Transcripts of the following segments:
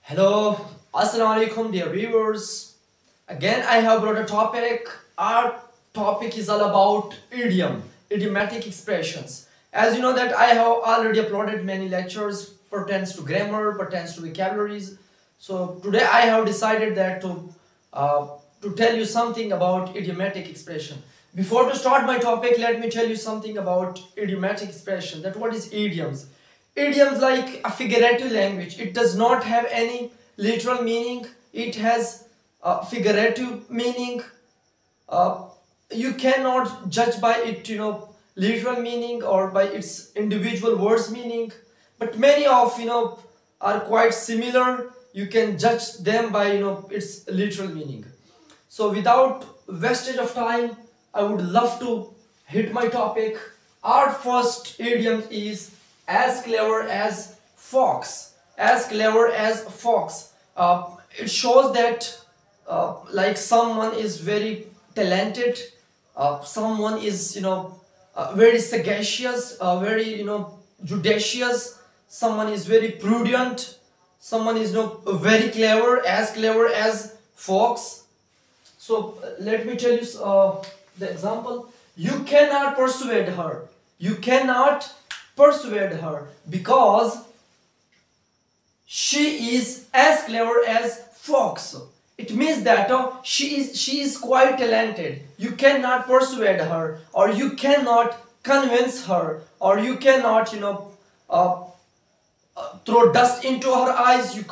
Hello, Assalamu alaikum dear viewers. Again I have brought a topic. Our topic is all about idiomatic expressions. As you know that I have already uploaded many lectures pertains to grammar, pertains to vocabularies. So today I have decided that to tell you something about idiomatic expression. Before to start my topic, let me tell you something about idiomatic expression. That what is idioms? Idioms like a figurative language. It does not have any literal meaning. It has a figurative meaning. Uh, you cannot judge by it, literal meaning or by its individual words meaning. But many of are quite similar. You can judge them by its literal meaning. So without wastage of time, I would love to hit my topic. Our first idiom is as clever as fox. As clever as fox. It shows that like someone is very talented, someone is very sagacious, very judicious, someone is very prudent, someone is very clever as fox. So let me tell you the example. You cannot persuade her. You cannot persuade her because she is as clever as fox. It means that she is quite talented. You cannot persuade her, or you cannot convince her, or you cannot throw dust into her eyes. You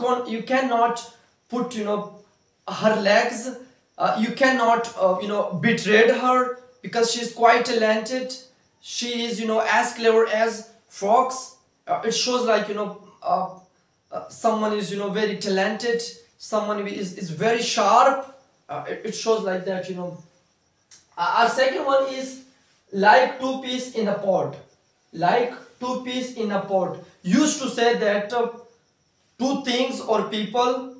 cannot put her legs. You cannot betray her because she is quite talented. She is as clever as fox. It shows like someone is very talented, someone is very sharp. It shows like that. Our second one is like two peas in a pod. Like two peas in a pod used to say that two things or people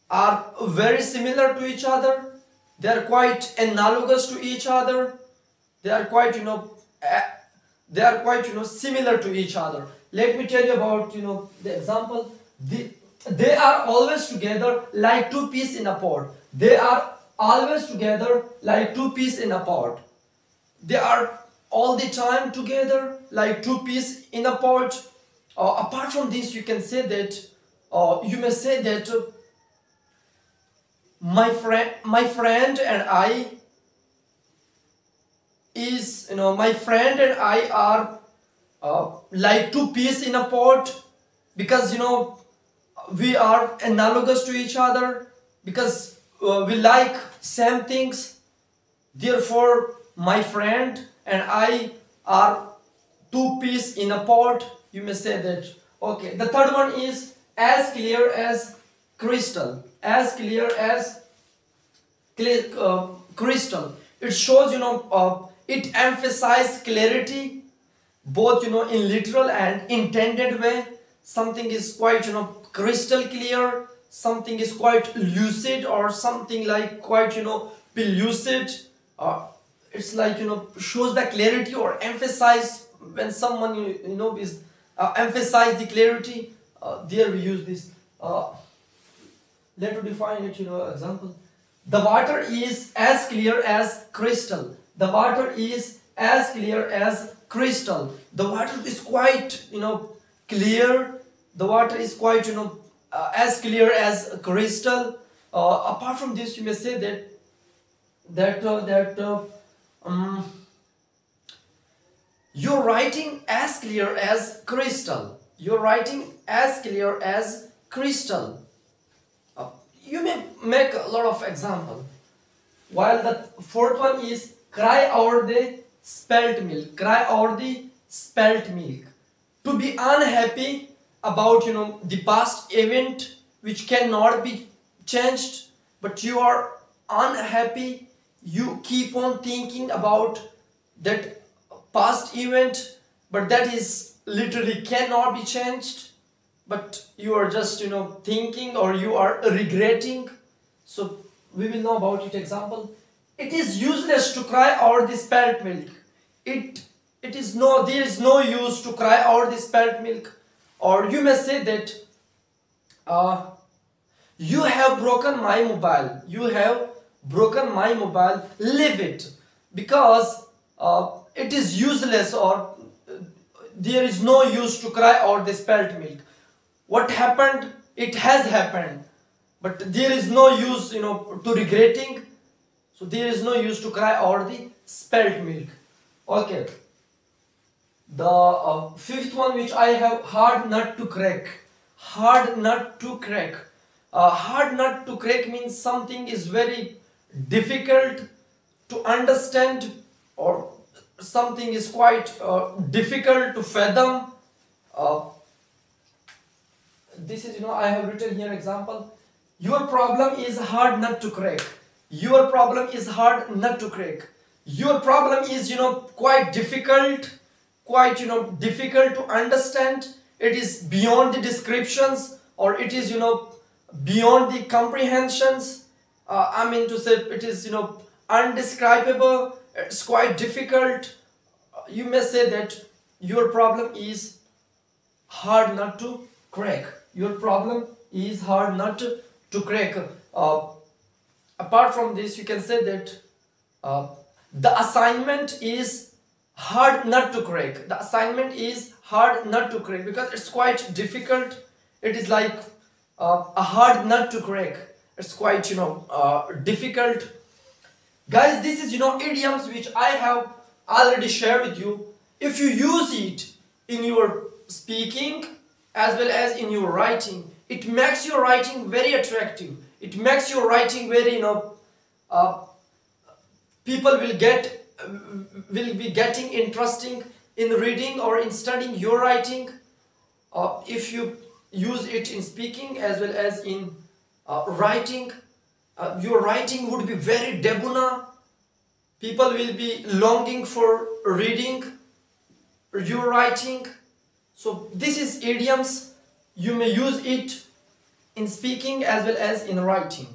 are very similar to each other. They are quite analogous to each other. They are quite similar to each other. Let me tell you about the example. They are always together like two peas in a pod. They are always together like two peas in a pod. They are all the time together like two peas in a pod. Apart from this, you can say that you may say that my friend and I is my friend and I are like two peas in a pod because we are analogous to each other, because we like same things. Therefore my friend and I are two peas in a pod. You may say that. Okay, the third one is as clear as crystal. As clear as crystal. It shows it emphasizes clarity both in literal and intended way. Something is quite crystal clear, something is quite lucid, or something like quite pellucid. It's like shows the clarity or emphasize when someone is emphasize the clarity. There we use this. Let me define it. Example. The water is as clear as crystal. The water is as clear as crystal. The water is quite clear. The water is quite as clear as crystal. Apart from this, you may say that you're writing as clear as crystal. You're writing as clear as crystal. You may make a lot of example. While the fourth one is cry over the spilt milk. Cry over the spilt milk. To be unhappy about the past event which cannot be changed, but you are unhappy. You keep on thinking about that past event, but that is literally cannot be changed, but you are just thinking, or you are regretting. So we will know about it. Example. It is useless to cry over the spilt milk. There is no use to cry over the spilt milk. Or you may say that You have broken my mobile. You have broken my mobile. Leave it, because it is useless, or there is no use to cry or the spilt milk. What happened, it has happened, but there is no use, to regretting. So there is no use to cry or the spilt milk. Okay. The fifth one which I have, hard nut to crack. Hard nut to crack. Hard nut to crack means something is very difficult to understand, or something is quite difficult to fathom. Uh, this is, I have written here example. Your problem is hard nut to crack. Your problem is hard nut to crack. Your problem is, quite difficult, difficult to understand. It is beyond the descriptions, or it is, beyond the comprehensions. I mean to say, it is, undescribable. It's quite difficult. You may say that your problem is hard nut to crack. Your problem is hard nut to crack. Apart from this, you can say that the assignment is hard nut to crack. The assignment is hard nut to crack because it's quite difficult. It is like a hard nut to crack. It's quite, difficult. Guys, this is, idioms which I have already shared with you. If you use it in your speaking as well as in your writing, it makes your writing very attractive. It makes your writing very, people will be getting interesting in reading or in studying your writing. If you use it in speaking as well as in writing, your writing would be very debuna. People will be longing for reading your writing. So this is idioms. You may use it in speaking as well as in writing.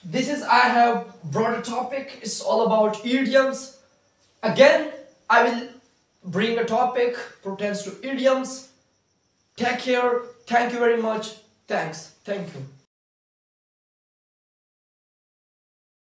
This is, I have brought a topic. It's all about idioms. Again, I will bring a topic pertains to idioms. Take care. Thank you very much. Thanks. Thank you.